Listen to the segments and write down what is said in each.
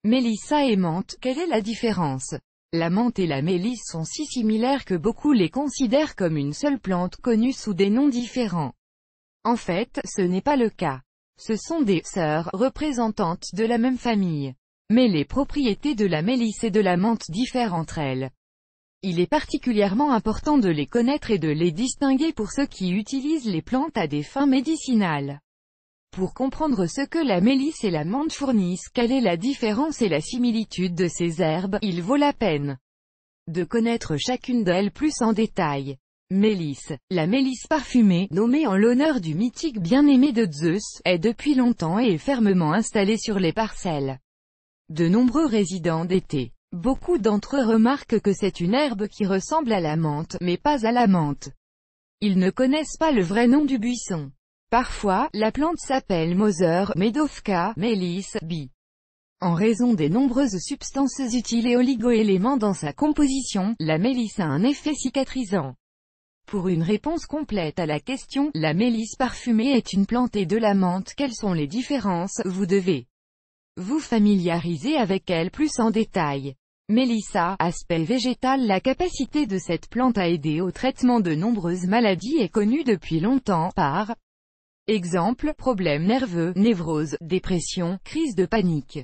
Mélissa et menthe, quelle est la différence? La menthe et la mélisse sont si similaires que beaucoup les considèrent comme une seule plante connue sous des noms différents. En fait, ce n'est pas le cas. Ce sont des sœurs représentantes de la même famille. Mais les propriétés de la mélisse et de la menthe diffèrent entre elles. Il est particulièrement important de les connaître et de les distinguer pour ceux qui utilisent les plantes à des fins médicinales. Pour comprendre ce que la mélisse et la menthe fournissent, quelle est la différence et la similitude de ces herbes, il vaut la peine de connaître chacune d'elles plus en détail. Mélisse. La mélisse parfumée, nommée en l'honneur du mythique bien-aimé de Zeus, est depuis longtemps et fermement installée sur les parcelles de nombreux résidents d'été. Beaucoup d'entre eux remarquent que c'est une herbe qui ressemble à la menthe, mais pas à la menthe. Ils ne connaissent pas le vrai nom du buisson. Parfois, la plante s'appelle Moser, Medovka, Mélisse, Bi. En raison des nombreuses substances utiles et oligo-éléments dans sa composition, la mélisse a un effet cicatrisant. Pour une réponse complète à la question, la mélisse parfumée est une plante et de la menthe, quelles sont les différences, vous devez vous familiariser avec elle plus en détail. Mélissa, aspect végétal. La capacité de cette plante à aider au traitement de nombreuses maladies est connue depuis longtemps, par exemple, problèmes nerveux, névrose, dépression, crise de panique,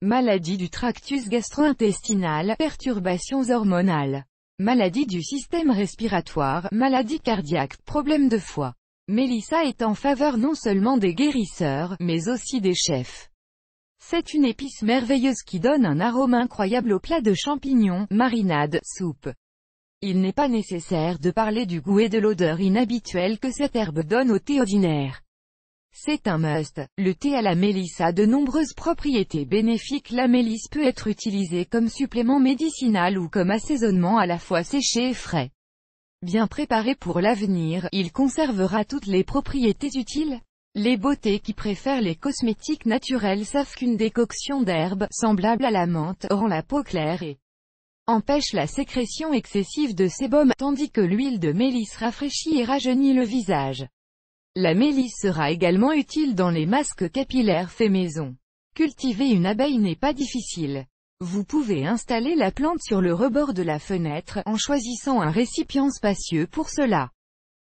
maladie du tractus gastro-intestinal, perturbations hormonales, maladie du système respiratoire, maladie cardiaque, problèmes de foie. Mélissa est en faveur non seulement des guérisseurs, mais aussi des chefs. C'est une épice merveilleuse qui donne un arôme incroyable aux plats de champignons, marinades, soupes. Il n'est pas nécessaire de parler du goût et de l'odeur inhabituelle que cette herbe donne au thé ordinaire. C'est un must. Le thé à la mélisse a de nombreuses propriétés bénéfiques. La mélisse peut être utilisée comme supplément médicinal ou comme assaisonnement à la fois séché et frais. Bien préparé pour l'avenir, il conservera toutes les propriétés utiles. Les beautés qui préfèrent les cosmétiques naturels savent qu'une décoction d'herbes, semblable à la menthe, rend la peau claire et empêche la sécrétion excessive de sébum, tandis que l'huile de mélisse rafraîchit et rajeunit le visage. La mélisse sera également utile dans les masques capillaires faits maison. Cultiver une abeille n'est pas difficile. Vous pouvez installer la plante sur le rebord de la fenêtre, en choisissant un récipient spacieux pour cela.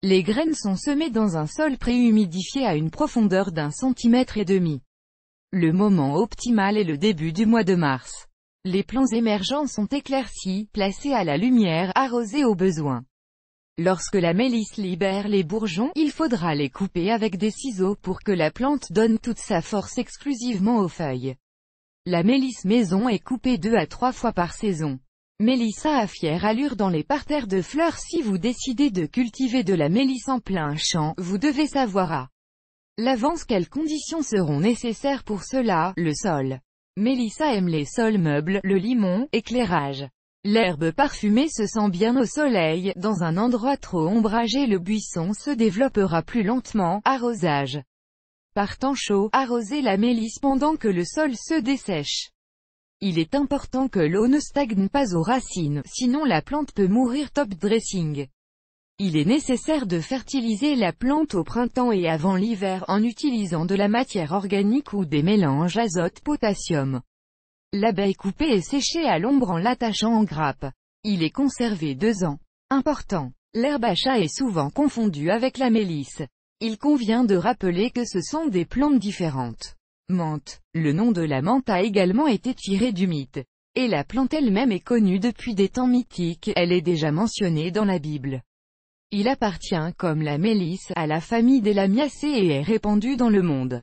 Les graines sont semées dans un sol préhumidifié à une profondeur d'1,5 cm. Le moment optimal est le début du mois de mars. Les plants émergents sont éclaircis, placés à la lumière, arrosés au besoin. Lorsque la mélisse libère les bourgeons, il faudra les couper avec des ciseaux pour que la plante donne toute sa force exclusivement aux feuilles. La mélisse maison est coupée 2 à 3 fois par saison. Mélissa a fière allure dans les parterres de fleurs. Si vous décidez de cultiver de la mélisse en plein champ, vous devez savoir à l'avance quelles conditions seront nécessaires pour cela. Le sol. Mélissa aime les sols meubles, le limon, éclairage. L'herbe parfumée se sent bien au soleil. Dans un endroit trop ombragé, le buisson se développera plus lentement. Arrosage. Par temps chaud, arrosez la mélisse pendant que le sol se dessèche. Il est important que l'eau ne stagne pas aux racines, sinon la plante peut mourir. Top dressing. Il est nécessaire de fertiliser la plante au printemps et avant l'hiver en utilisant de la matière organique ou des mélanges azote-potassium. L'abeille coupée et séchée à l'ombre en l'attachant en grappe. Il est conservé 2 ans. Important. L'herbe à chat est souvent confondue avec la mélisse. Il convient de rappeler que ce sont des plantes différentes. Menthe. Le nom de la menthe a également été tiré du mythe. Et la plante elle-même est connue depuis des temps mythiques, elle est déjà mentionnée dans la Bible. Il appartient, comme la mélisse, à la famille des Lamiacées et est répandu dans le monde.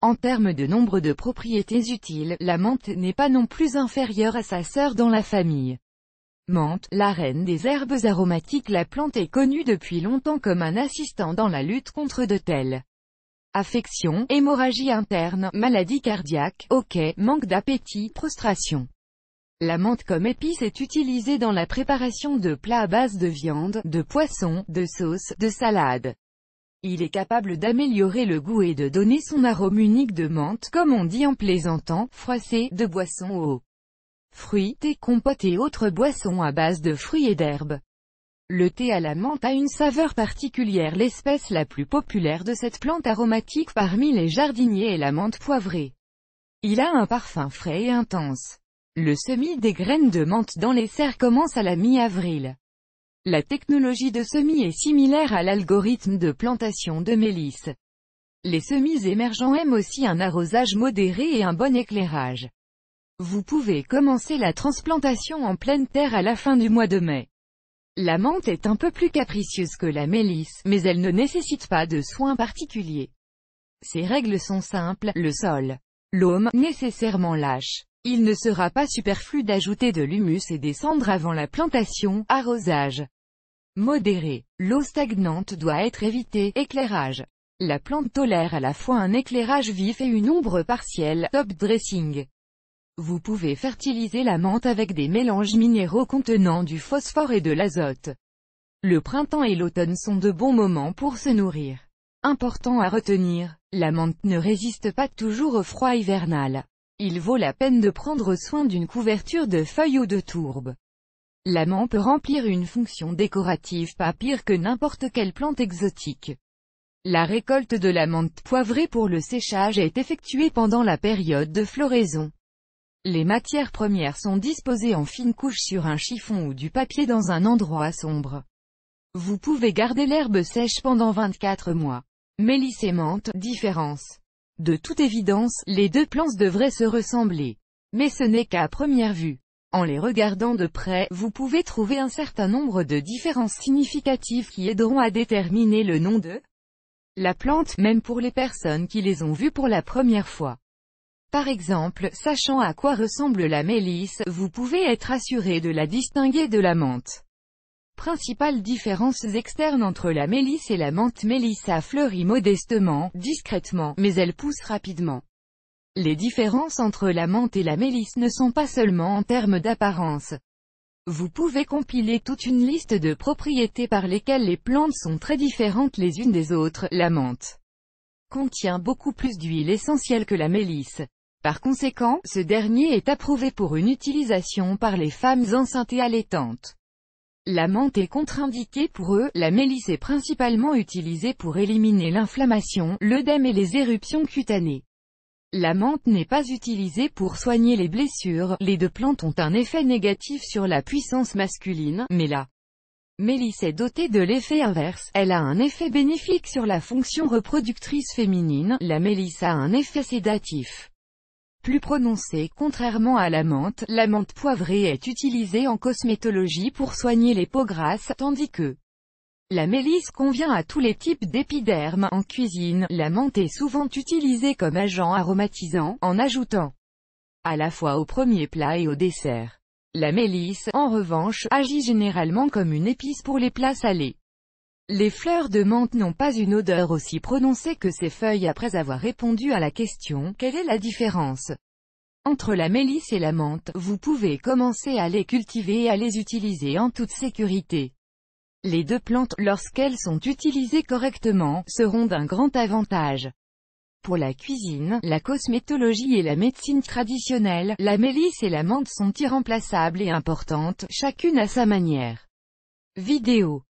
En termes de nombre de propriétés utiles, la menthe n'est pas non plus inférieure à sa sœur dans la famille. Menthe, la reine des herbes aromatiques. La plante est connue depuis longtemps comme un assistant dans la lutte contre de telles affections, hémorragie interne, maladie cardiaque, hoquet, manque d'appétit, prostration. La menthe comme épice est utilisée dans la préparation de plats à base de viande, de poisson, de sauce, de salade. Il est capable d'améliorer le goût et de donner son arôme unique de menthe, comme on dit en plaisantant, froissé, de boissons aux fruits, thé, compote et autres boissons à base de fruits et d'herbes. Le thé à la menthe a une saveur particulière. L'espèce la plus populaire de cette plante aromatique parmi les jardiniers est la menthe poivrée. Il a un parfum frais et intense. Le semis des graines de menthe dans les serres commence à la mi-avril. La technologie de semis est similaire à l'algorithme de plantation de mélisse. Les semis émergents aiment aussi un arrosage modéré et un bon éclairage. Vous pouvez commencer la transplantation en pleine terre à la fin du mois de mai. La menthe est un peu plus capricieuse que la mélisse, mais elle ne nécessite pas de soins particuliers. Ses règles sont simples, le sol. L'aume, nécessairement lâche. Il ne sera pas superflu d'ajouter de l'humus et des cendres avant la plantation, arrosage modéré. L'eau stagnante doit être évitée, éclairage. La plante tolère à la fois un éclairage vif et une ombre partielle, top dressing. Vous pouvez fertiliser la menthe avec des mélanges minéraux contenant du phosphore et de l'azote. Le printemps et l'automne sont de bons moments pour se nourrir. Important à retenir, la menthe ne résiste pas toujours au froid hivernal. Il vaut la peine de prendre soin d'une couverture de feuilles ou de tourbe. La menthe peut remplir une fonction décorative pas pire que n'importe quelle plante exotique. La récolte de la menthe poivrée pour le séchage est effectuée pendant la période de floraison. Les matières premières sont disposées en fines couches sur un chiffon ou du papier dans un endroit sombre. Vous pouvez garder l'herbe sèche pendant 24 mois. Mélisse et menthe, différence. De toute évidence, les deux plantes devraient se ressembler. Mais ce n'est qu'à première vue. En les regardant de près, vous pouvez trouver un certain nombre de différences significatives qui aideront à déterminer le nom de la plante, même pour les personnes qui les ont vues pour la première fois. Par exemple, sachant à quoi ressemble la mélisse, vous pouvez être assuré de la distinguer de la menthe. Principales différences externes entre la mélisse et la menthe. Mélissa fleurit modestement, discrètement, mais elle pousse rapidement. Les différences entre la menthe et la mélisse ne sont pas seulement en termes d'apparence. Vous pouvez compiler toute une liste de propriétés par lesquelles les plantes sont très différentes les unes des autres. La menthe contient beaucoup plus d'huile essentielle que la mélisse. Par conséquent, ce dernier est approuvé pour une utilisation par les femmes enceintes et allaitantes. La menthe est contre-indiquée pour eux, la mélisse est principalement utilisée pour éliminer l'inflammation, l'œdème et les éruptions cutanées. La menthe n'est pas utilisée pour soigner les blessures, les deux plantes ont un effet négatif sur la puissance masculine, mais la mélisse est dotée de l'effet inverse, elle a un effet bénéfique sur la fonction reproductrice féminine, la mélisse a un effet sédatif plus prononcé. Contrairement à la menthe poivrée est utilisée en cosmétologie pour soigner les peaux grasses, tandis que la mélisse convient à tous les types d'épiderme. En cuisine, la menthe est souvent utilisée comme agent aromatisant, en ajoutant à la fois au premier plat et au dessert. La mélisse, en revanche, agit généralement comme une épice pour les plats salés. Les fleurs de menthe n'ont pas une odeur aussi prononcée que ces feuilles. Après avoir répondu à la question « Quelle est la différence entre la mélisse et la menthe ?», vous pouvez commencer à les cultiver et à les utiliser en toute sécurité. Les deux plantes, lorsqu'elles sont utilisées correctement, seront d'un grand avantage. Pour la cuisine, la cosmétologie et la médecine traditionnelle, la mélisse et la menthe sont irremplaçables et importantes, chacune à sa manière. Vidéo